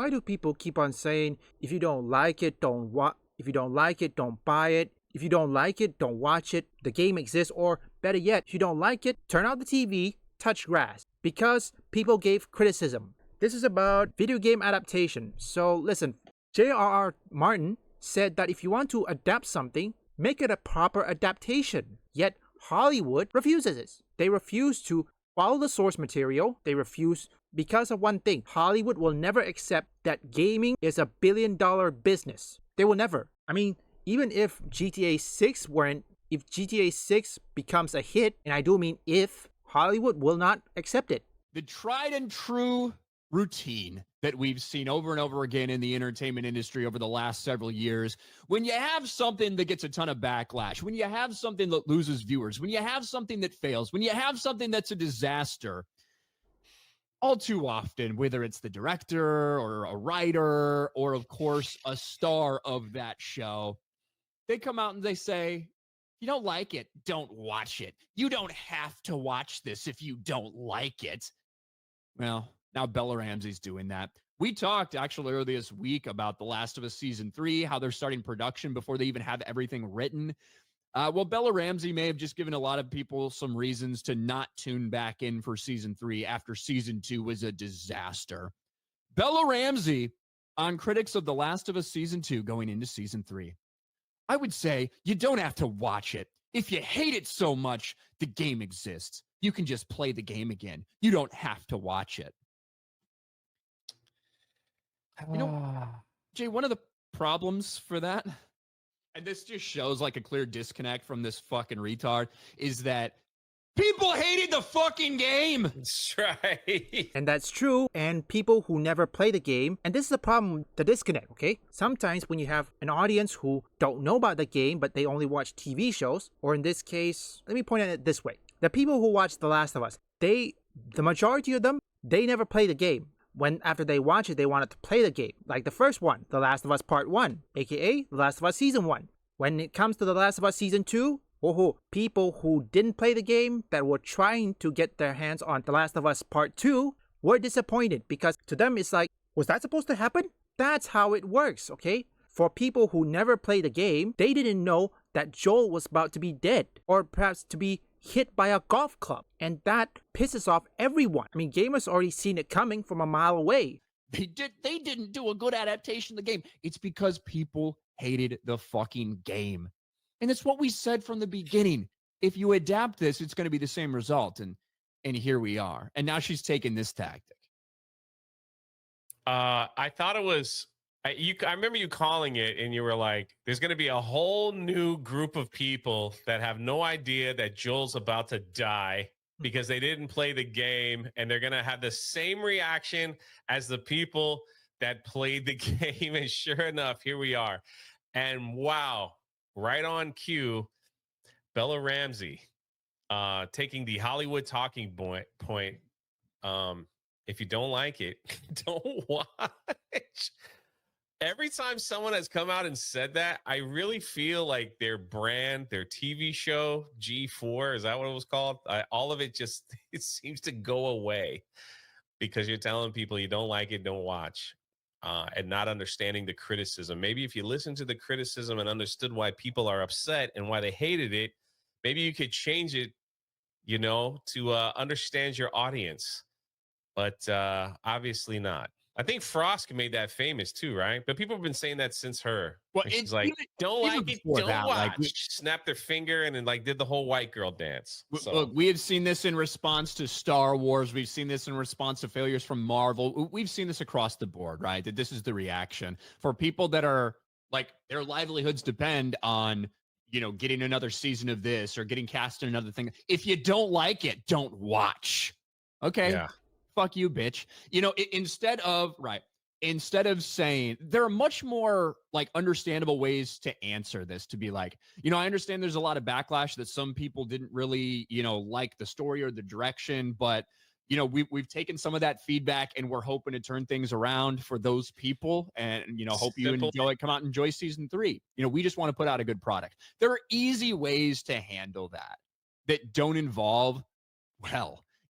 Why do people keep on saying, if you don't like it, if you don't like it, don't buy it. If you don't like it, don't watch it. The game exists. Or better yet, if you don't like it, turn out the TV, touch grass. Because people gave criticism. This is about video game adaptation. So listen, J.R.R. Martin said that if you want to adapt something, make it a proper adaptation. Yet Hollywood refuses it. They refuse to follow the source material. They refuse because of one thing. Hollywood will never accept that gaming is a billion-dollar business. They will never. I mean, even if GTA 6 becomes a hit, and I do mean if, Hollywood will not accept it. The tried and true routine that we've seen over and over again in the entertainment industry over the last several years. When you have something that gets a ton of backlash, when you have something that loses viewers, when you have something that fails, when you have something that's a disaster, all too often, whether it's the director or a writer or, of course, a star of that show, they come out and they say, you don't like it, don't watch it. You don't have to watch this if you don't like it. Well, now Bella Ramsey's doing that. We talked actually earlier this week about The Last of Us Season 3, how they're starting production before they even have everything written. Well, Bella Ramsey may have just given a lot of people some reasons to not tune back in for Season 3 after Season 2 was a disaster. Bella Ramsey on critics of The Last of Us Season 2 going into Season 3. I would say you don't have to watch it. If you hate it so much, the game exists. You can just play the game again. You don't have to watch it. You know, Jay, one of the problems for that, and this just shows like a clear disconnect from this fucking retard, is that people hated the fucking game. That's right. And that's true. And people who never play the game, and this is the problem, the disconnect, okay? Sometimes when you have an audience who don't know about the game, but they only watch TV shows, or in this case, let me point at it this way. The people who watch The Last of Us, the majority of them, they never play the game. When after they watch it, they wanted to play the game. Like the first one, The Last of Us Part 1, aka The Last of Us Season 1. When it comes to The Last of Us Season 2, people who didn't play the game that were trying to get their hands on The Last of Us Part 2 were disappointed because to them it's like, was that supposed to happen? That's how it works, okay? For people who never played the game, they didn't know that Joel was about to be dead or perhaps to be hit by a golf club. And that pisses off everyone. I mean, gamers already seen it coming from a mile away. They didn't do a good adaptation of the game. It's because people hated the fucking game. And it's what we said from the beginning. If you adapt this, it's going to be the same result. And here we are. And now she's taking this tactic. I thought it was, I remember you calling it and you were like, there's going to be a whole new group of people that have no idea that Joel's about to die because they didn't play the game, and they're going to have the same reaction as the people that played the game. And sure enough, here we are. And wow, right on cue, Bella Ramsey taking the Hollywood talking point. If you don't like it, don't watch. Every time someone has come out and said that, I really feel like their brand, their TV show, G4, is that what it was called? All of it just, it seems to go away because you're telling people you don't like it, don't watch, and not understanding the criticism. Maybe if you listen to the criticism and understood why people are upset and why they hated it, maybe you could change it, to understand your audience. But obviously not. I think Frost made that famous too, right? But people have been saying that since her. Well, she's like, don't like it, don't watch. Like, snap their finger and then did the whole white girl dance. So. Look, we have seen this in response to Star Wars. We've seen this in response to failures from Marvel. We've seen this across the board, right? That this is the reaction for people that are like their livelihoods depend on, getting another season of this or getting cast in another thing. If you don't like it, don't watch. Okay. Yeah. Fuck you, bitch. Instead of saying, there are much more like understandable ways to answer this, to be like, I understand there's a lot of backlash that some people didn't really, like the story or the direction, but we've taken some of that feedback and we're hoping to turn things around for those people and, hope you enjoy it. Come out and enjoy season 3. We just want to put out a good product. There are easy ways to handle that don't involve,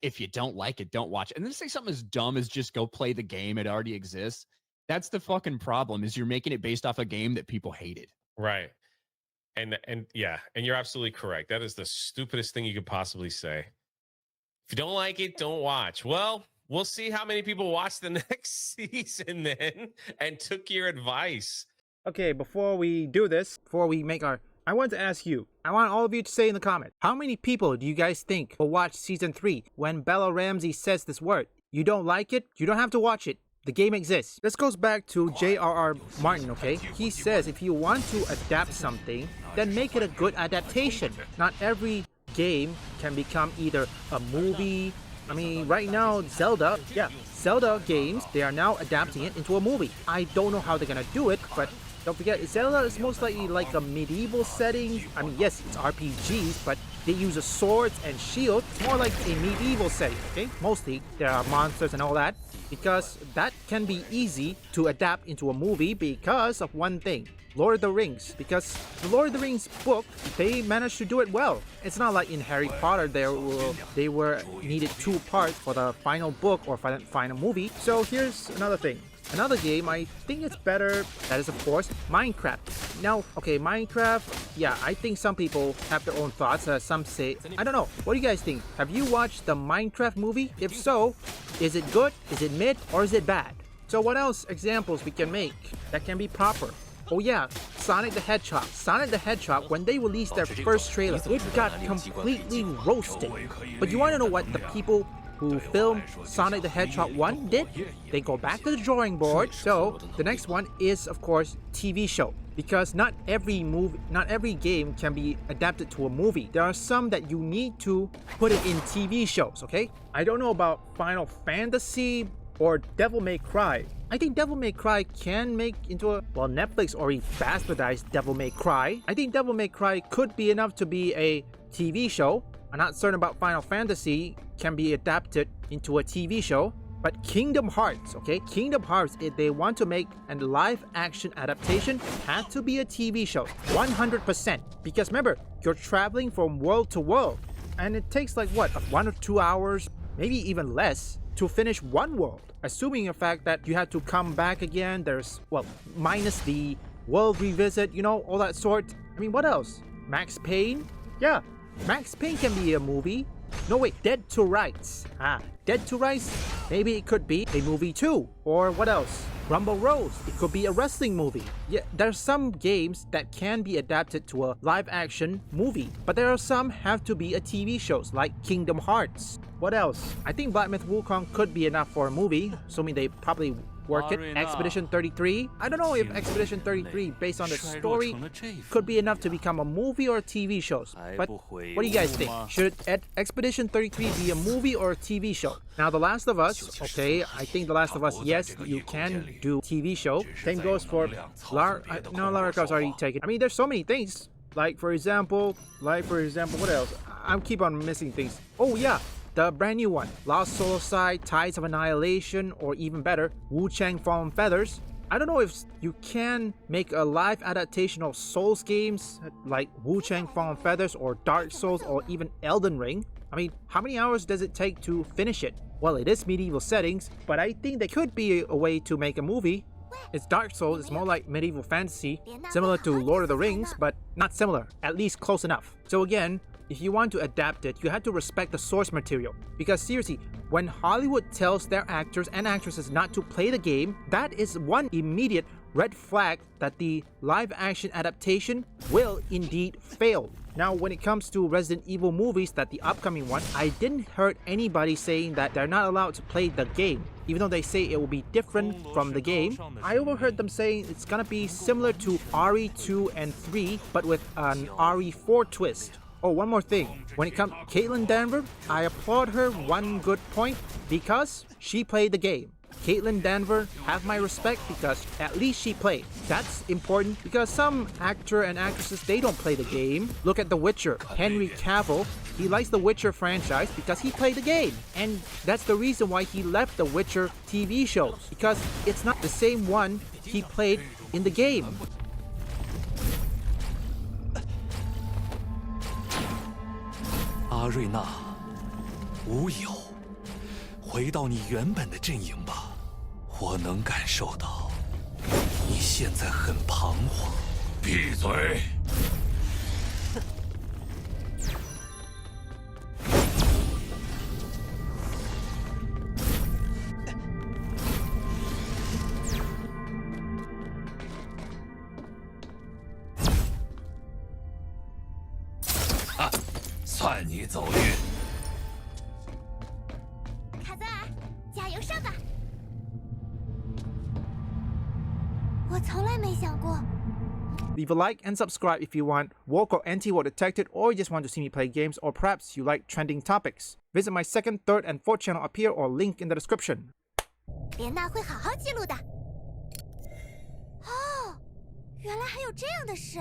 if you don't like it, don't watch it. And then say something as dumb as just go play the game. It already exists. That's the fucking problem, is you're making it based off a game that people hated. Right. And yeah, and you're absolutely correct. That is the stupidest thing you could possibly say. If you don't like it, don't watch. Well, we'll see how many people watch the next season then and took your advice. Okay, before we do this, before we make our... I want to ask you, I want all of you to say in the comment, how many people do you guys think will watch Season 3 when Bella Ramsey says this word? You don't like it? You don't have to watch it. The game exists. This goes back to J.R.R. Martin, okay? He says if you want to adapt something, then make it a good adaptation. Not every game can become either a movie. I mean, right now, Zelda games, they are now adapting it into a movie. I don't know how they're gonna do it, but don't forget, Zelda is most likely like a medieval setting. I mean, yes, it's RPGs, but they use a swords and shield. It's more like a medieval setting, okay? Mostly, there are monsters and all that, because that can be easy to adapt into a movie because of one thing. Lord of the Rings, because the Lord of the Rings book, they managed to do it well. It's not like in Harry Potter they were needed 2 parts for the final book or final movie. So here's another thing. Another game I think it's better, that is of course Minecraft. Now, okay, Minecraft, yeah, I think some people have their own thoughts. Some say, I don't know, what do you guys think? Have you watched the Minecraft movie? If so, is it good, is it mid, or is it bad? So what else examples we can make that can be proper? Oh yeah, Sonic the Hedgehog. Sonic the Hedgehog, when they released their first trailer, it got completely roasted. But you want to know what the people who filmed Sonic the Hedgehog 1 did? They go back to the drawing board. So the next one is, of course, TV show. Because not every game can be adapted to a movie. There are some that you need to put it in TV shows, okay? I don't know about Final Fantasy or Devil May Cry. I think Devil May Cry can make into a... Well, Netflix already bastardized Devil May Cry. I think Devil May Cry could be enough to be a TV show. I'm not certain about Final Fantasy can be adapted into a TV show. But Kingdom Hearts, okay? Kingdom Hearts, if they want to make a live action adaptation, had to be a TV show. 100%. Because remember, you're traveling from world to world. And it takes like what? 1 or 2 hours, maybe even less, to finish one world. Assuming the fact that you have to come back again, there's, well, minus the world revisit, you know, all that sort. I mean, what else? Max Payne? Yeah, Max Payne can be a movie. No wait, Dead to Rights. Dead to Rights? Maybe it could be a movie too. Or what else? Rumble Rose. It could be a wrestling movie. Yeah, there's some games that can be adapted to a live action movie. But there are some have to be a TV shows like Kingdom Hearts. What else? I think Black Myth Wukong could be enough for a movie, assuming they probably work it. Expedition 33. I don't know if Expedition 33, based on the story, could be enough to become a movie or a TV show. But what do you guys think? Should Expedition 33 be a movie or a TV show? Now, The Last of Us, okay, I think The Last of Us, yes, you can do TV show. Same goes for Lara Croft's already taken. I mean, there's so many things. Like for example, what else? I keep on missing things. Oh yeah, the brand new one, Lost Soul Side, Tides of Annihilation, or even better, Wu Chang Fallen Feathers. I don't know if you can make a live adaptation of Souls games like Wu Chang Fallen Feathers or Dark Souls or even Elden Ring. I mean, how many hours does it take to finish it? Well, it is medieval settings, but I think there could be a way to make a movie. It's Dark Souls, it's more like medieval fantasy, similar to Lord of the Rings, but not similar, at least close enough. So again, if you want to adapt it, you have to respect the source material. Because seriously, when Hollywood tells their actors and actresses not to play the game, that is one immediate red flag that the live action adaptation will indeed fail. Now, when it comes to Resident Evil movies, that the upcoming one, I didn't hear anybody saying that they're not allowed to play the game, even though they say it will be different from the game. I overheard them saying it's gonna be similar to RE2 and 3, but with an RE4 twist. Oh, one more thing. When it comes to Caitlin Danvers, I applaud her one good point because she played the game. Caitlin Danvers have my respect because at least she played. That's important because some actor and actresses, they don't play the game. Look at The Witcher. Henry Cavill, he likes the Witcher franchise because he played the game. And that's the reason why he left the Witcher TV shows, because it's not the same one he played in the game. 阿瑞娜，无有，回到你原本的阵营吧。我能感受到现在很彷徨。闭嘴！算你走运。卡泽尔，加油上吧！我从来没想过。 Leave a like and subscribe if you want woke or anti-war detected, or you just want to see me play games, or perhaps you like trending topics. Visit my second, third, and fourth channel up here or link in the description. 莲娜会好好记录的。哦，原来还有这样的事。